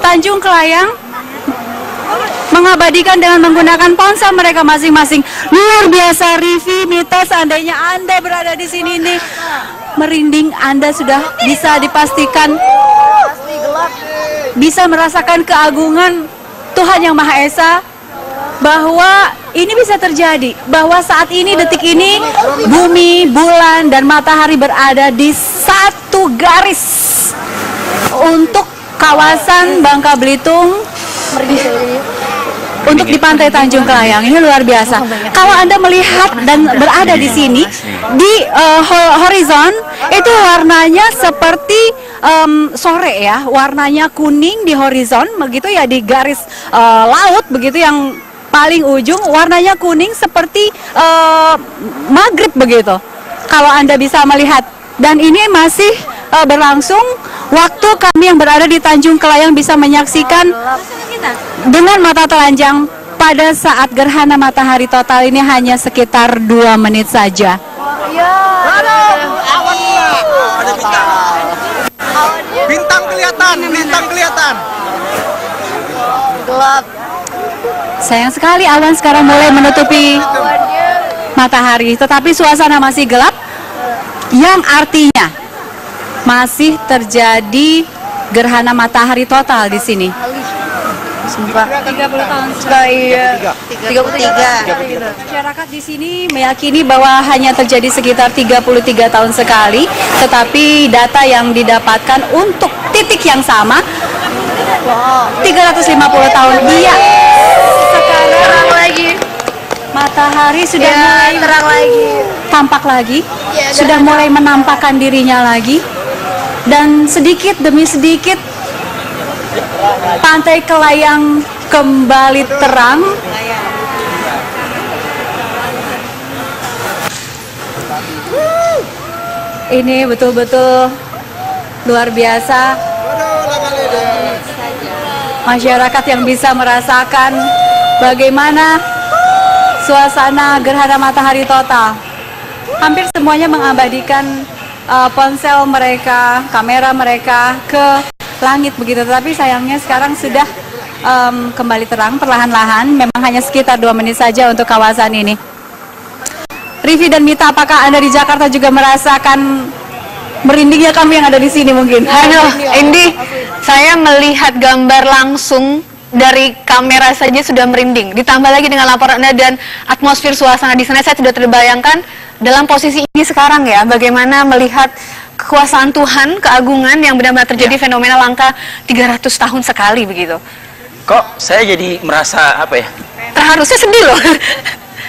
Tanjung Kelayang mengabadikan dengan menggunakan ponsel mereka masing-masing. Luar biasa, Rivi, Mita, seandainya Anda berada di sini nih, merinding. Anda sudah bisa dipastikan bisa merasakan keagungan Tuhan Yang Maha Esa, bahwa ini bisa terjadi, bahwa saat ini, detik ini, bumi, bulan, dan matahari berada di satu garis untuk kawasan Bangka Belitung, untuk di pantai Tanjung Kelayang. Ini luar biasa. Kalau Anda melihat dan berada di sini, di horizon itu warnanya seperti sore ya, warnanya kuning di horizon, begitu ya, di garis laut begitu yang paling ujung warnanya kuning seperti maghrib begitu. Kalau Anda bisa melihat, dan ini masih berlangsung. Waktu kami yang berada di Tanjung Kelayang bisa menyaksikan dengan mata telanjang pada saat gerhana matahari total ini hanya sekitar 2 menit saja. Bintang kelihatan, bintang kelihatan. Gelap. Sayang sekali awan sekarang mulai menutupi matahari, tetapi suasana masih gelap, yang artinya masih terjadi gerhana matahari total di sini. Sumpah. 30 tahun. Iya. 33. Masyarakat di sini meyakini bahwa hanya terjadi sekitar 33 tahun sekali, tetapi data yang didapatkan untuk titik yang sama 350 tahun. Iya. Sekarang Terang lagi. matahari sudah mulai terang lagi. tampak lagi, Ya, sudah mulai menampakkan dirinya lagi, dan sedikit demi sedikit pantai Kelayang kembali terang. Ini betul-betul luar biasa. Masyarakat yang bisa merasakan bagaimana suasana gerhana matahari total. Hampir semuanya mengabadikan ponsel mereka, kamera mereka ke langit begitu. Tapi sayangnya sekarang sudah kembali terang perlahan-lahan. Memang hanya sekitar 2 menit saja untuk kawasan ini. Rivi dan Mita, apakah Anda di Jakarta juga merasakan merindingnya kami yang ada di sini mungkin? Aduh, Indi, saya melihat gambar langsung dari kamera saja sudah merinding. Ditambah lagi dengan laporan Anda dan atmosfer suasana di sana, saya sudah terbayangkan dalam posisi ini sekarang ya, bagaimana melihat kekuasaan Tuhan, keagungan yang benar-benar terjadi, fenomena langka 300 tahun sekali begitu. Kok saya jadi merasa apa ya? Terharusnya sedih loh.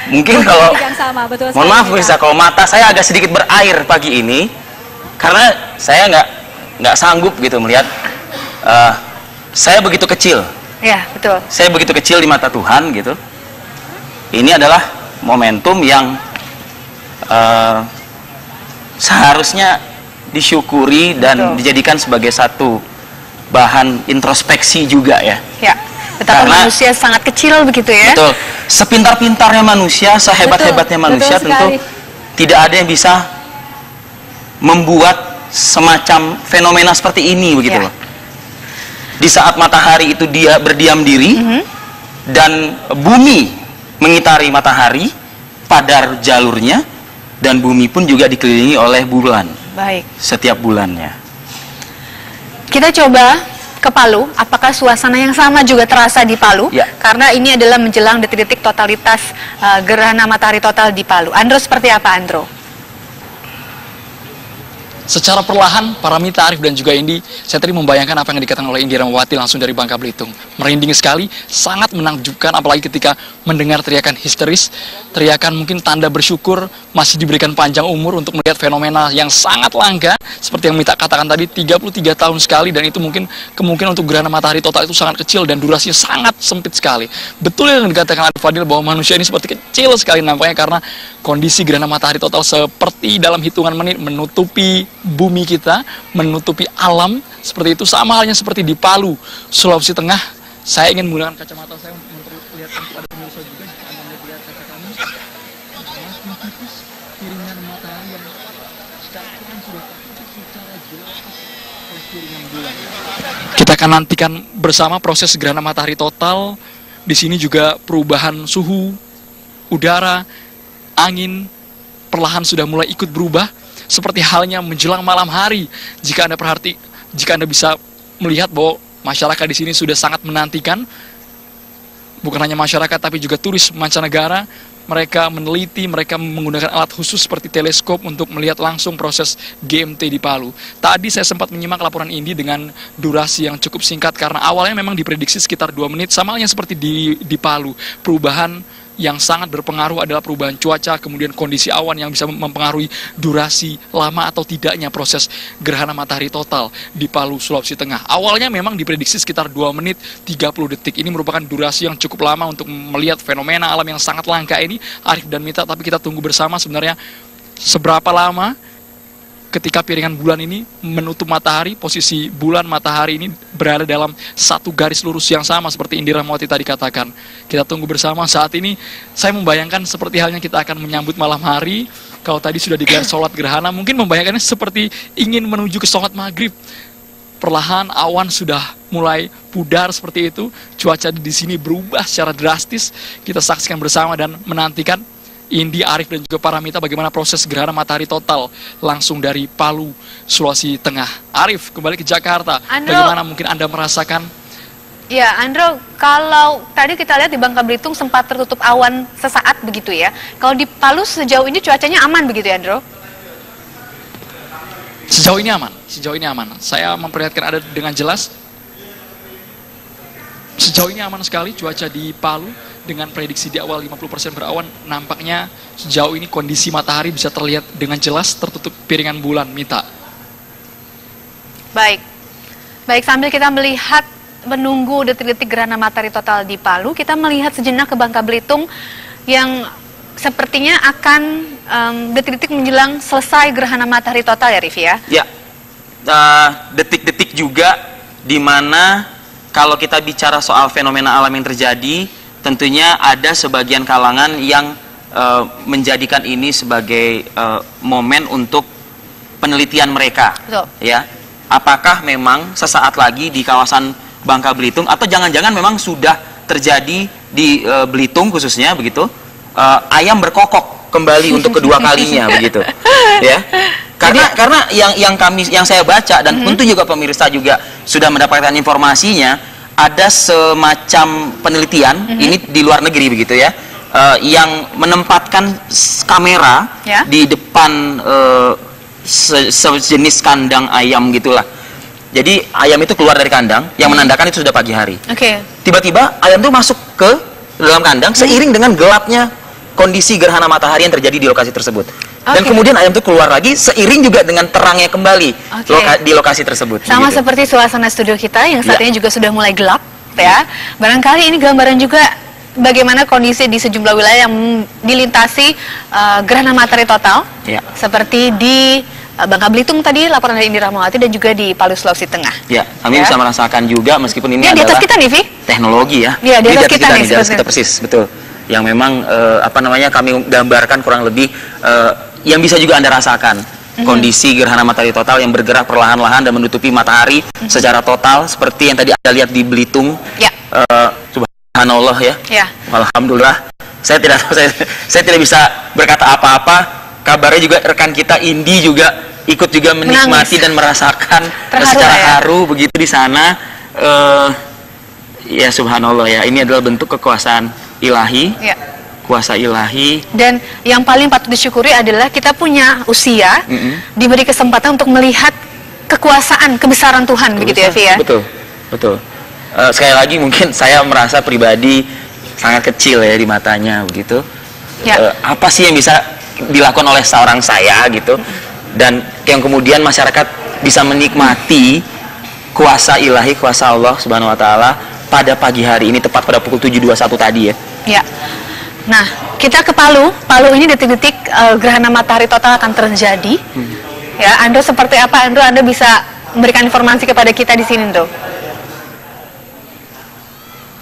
Mungkin kalau, Yang sama, betul mohon maaf sekali, bisa, kalau mata saya agak sedikit berair pagi ini, karena saya nggak sanggup gitu melihat. Saya begitu kecil. Ya, betul. Saya begitu kecil di mata Tuhan gitu. Ini adalah momentum yang seharusnya disyukuri dan dijadikan sebagai satu bahan introspeksi juga ya. Ya, betapa manusia sangat kecil begitu ya. Betul. Sepintar-pintarnya manusia, sehebat-hebatnya manusia, betul tentu sekali. tidak ada yang bisa membuat semacam fenomena seperti ini begitu loh. Di saat matahari itu dia berdiam diri dan bumi mengitari matahari pada jalurnya, dan bumi pun juga dikelilingi oleh bulan. Baik. Setiap bulannya. Kita coba ke Palu, apakah suasana yang sama juga terasa di Palu? Ya. Karena ini adalah menjelang detik-detik totalitas gerhana matahari total di Palu. Andro, seperti apa Andro? Secara perlahan, para Mita, Arif, dan juga Indi, saya tadi membayangkan apa yang dikatakan oleh Indi Rahmawati langsung dari Bangka Belitung. Merinding sekali, sangat menakjubkan, apalagi ketika mendengar teriakan histeris, teriakan mungkin tanda bersyukur masih diberikan panjang umur untuk melihat fenomena yang sangat langka, seperti yang Mita katakan tadi, 33 tahun sekali, dan itu mungkin kemungkinan untuk gerhana matahari total itu sangat kecil dan durasinya sangat sempit sekali. Betul yang dikatakan Arif Fadil bahwa manusia ini seperti kecil sekali nampaknya, karena kondisi gerhana matahari total seperti dalam hitungan menit menutupi bumi kita, menutupi alam, seperti itu. Sama halnya seperti di Palu, Sulawesi Tengah. Saya ingin menggunakan kacamata saya untuk memperlihatkan kepada pemirsa juga, jika Anda melihat kaca kami, semakin tipis kiriman matahari yang secara terang sudah tertutup secara jelas Kita akan nantikan bersama proses gerhana matahari total. Di sini juga perubahan suhu, udara, angin perlahan sudah mulai ikut berubah. Seperti halnya menjelang malam hari. Jika Anda bisa melihat bahwa masyarakat di sini sudah sangat menantikan. Bukan hanya masyarakat tapi juga turis mancanegara. Mereka meneliti, mereka menggunakan alat khusus seperti teleskop untuk melihat langsung proses GMT di Palu. Tadi saya sempat menyimak laporan Indi dengan durasi yang cukup singkat karena awalnya memang diprediksi sekitar 2 menit, sama halnya seperti di Palu. Perubahan yang sangat berpengaruh adalah perubahan cuaca, kemudian kondisi awan yang bisa mempengaruhi durasi lama atau tidaknya proses gerhana matahari total di Palu, Sulawesi Tengah. Awalnya memang diprediksi sekitar 2 menit 30 detik. Ini merupakan durasi yang cukup lama untuk melihat fenomena alam yang sangat langka ini, Arif dan Mita, tapi kita tunggu bersama sebenarnya seberapa lama ketika piringan bulan ini menutup matahari, posisi bulan matahari ini berada dalam satu garis lurus yang sama seperti Indi Rahmawati tadi katakan. Kita tunggu bersama. Saat ini saya membayangkan seperti halnya kita akan menyambut malam hari. Kalau tadi sudah digelar sholat gerhana, mungkin membayangkannya seperti ingin menuju ke sholat maghrib. Perlahan awan sudah mulai pudar seperti itu. Cuaca di sini berubah secara drastis. Kita saksikan bersama dan menantikan Indi, Arif, dan juga Paramita bagaimana proses gerhana matahari total langsung dari Palu, Sulawesi Tengah. Arif, kembali ke Jakarta. Andro, bagaimana mungkin Anda merasakan? Ya, Andro, kalau tadi kita lihat di Bangka Belitung sempat tertutup awan sesaat begitu ya. Kalau di Palu sejauh ini cuacanya aman begitu ya, Andro? Sejauh ini aman, sejauh ini aman. Saya memperlihatkan ada dengan jelas. Sejauh ini aman sekali cuaca di Palu. Dengan prediksi di awal 50% berawan, nampaknya sejauh ini kondisi matahari bisa terlihat dengan jelas tertutup piringan bulan, Mita. Baik, sambil kita melihat menunggu detik-detik gerhana matahari total di Palu, kita melihat sejenak ke Bangka Belitung yang sepertinya akan detik-detik menjelang selesai gerhana matahari total ya, Rif ya? Ya, detik-detik juga di mana kalau kita bicara soal fenomena alam yang terjadi, tentunya ada sebagian kalangan yang menjadikan ini sebagai momen untuk penelitian mereka. Betul. Ya, apakah memang sesaat lagi di kawasan Bangka Belitung atau jangan-jangan memang sudah terjadi di Belitung khususnya begitu, ayam berkokok kembali untuk kedua kalinya begitu, ya. Karena yang saya baca dan tentu juga pemirsa juga sudah mendapatkan informasinya. Ada semacam penelitian ini di luar negeri begitu ya, yang menempatkan kamera di depan sejenis kandang ayam gitulah. Jadi ayam itu keluar dari kandang yang menandakan itu sudah pagi hari. Tiba-tiba ayam itu masuk ke dalam kandang seiring dengan gelapnya kondisi gerhana matahari yang terjadi di lokasi tersebut. Dan kemudian ayam itu keluar lagi seiring juga dengan terangnya kembali di lokasi tersebut. Sama begitu. Seperti suasana studio kita yang saat ini juga sudah mulai gelap, ya. Barangkali ini gambaran juga bagaimana kondisi di sejumlah wilayah yang dilintasi gerhana matahari total, seperti di Bangka Belitung tadi laporan dari Indi Rahmawati dan juga di Palu, Sulawesi Tengah. Ya, kami bisa merasakan juga meskipun ini di atas adalah kita nih, Vi. Teknologi ya. Iya, di atas kita nih, di atas kita persis, betul. Yang memang kami gambarkan kurang lebih yang bisa juga Anda rasakan kondisi gerhana matahari total yang bergerak perlahan-lahan dan menutupi matahari secara total seperti yang tadi Anda lihat di Belitung. Subhanallah ya. Alhamdulillah. Saya tidak bisa berkata apa-apa. Kabarnya juga rekan kita Indi juga ikut juga menikmati dan merasakan secara haru begitu di sana. Ya subhanallah ya. Ini adalah bentuk kekuasaan ilahi. Kuasa ilahi. Dan yang paling patut disyukuri adalah kita punya usia, diberi kesempatan untuk melihat kekuasaan, kebesaran Tuhan, begitu ya, Vi ya? Betul. Sekali lagi mungkin saya merasa pribadi sangat kecil ya di matanya, begitu. Apa sih yang bisa dilakukan oleh seorang saya, gitu. Dan yang kemudian masyarakat bisa menikmati kuasa ilahi, kuasa Allah Subhanahu Wa Taala pada pagi hari ini, tepat pada pukul 7.21 tadi ya. Nah, kita ke Palu. Palu ini detik-detik gerhana matahari total akan terjadi. Ya, Andro seperti apa? Andro, Anda bisa memberikan informasi kepada kita di sini, Andro.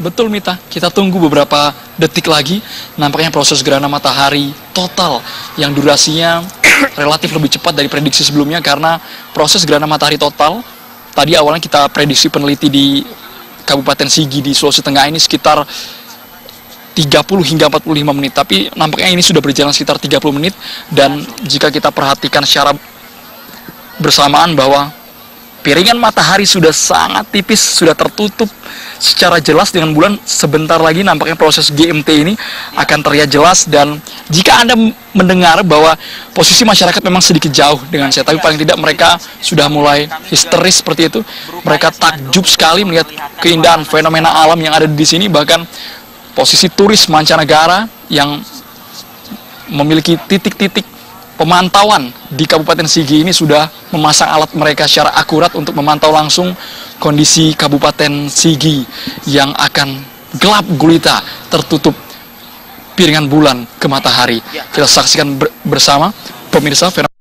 Betul, Mita. Kita tunggu beberapa detik lagi. Nampaknya proses gerhana matahari total yang durasinya relatif lebih cepat dari prediksi sebelumnya karena proses gerhana matahari total tadi awalnya kita prediksi peneliti di Kabupaten Sigi di Sulawesi Tengah ini sekitar 30 hingga 45 menit, tapi nampaknya ini sudah berjalan sekitar 30 menit, dan jika kita perhatikan secara bersamaan bahwa piringan matahari sudah sangat tipis, sudah tertutup secara jelas dengan bulan. Sebentar lagi nampaknya proses GMT ini akan terlihat jelas, dan jika Anda mendengar bahwa posisi masyarakat memang sedikit jauh dengan saya, tapi paling tidak mereka sudah mulai histeris seperti itu. Mereka takjub sekali melihat keindahan fenomena alam yang ada di sini, bahkan posisi turis mancanegara yang memiliki titik-titik pemantauan di Kabupaten Sigi ini sudah memasang alat mereka secara akurat untuk memantau langsung kondisi Kabupaten Sigi yang akan gelap gulita tertutup piringan bulan ke matahari. Kita saksikan bersama pemirsa fenomena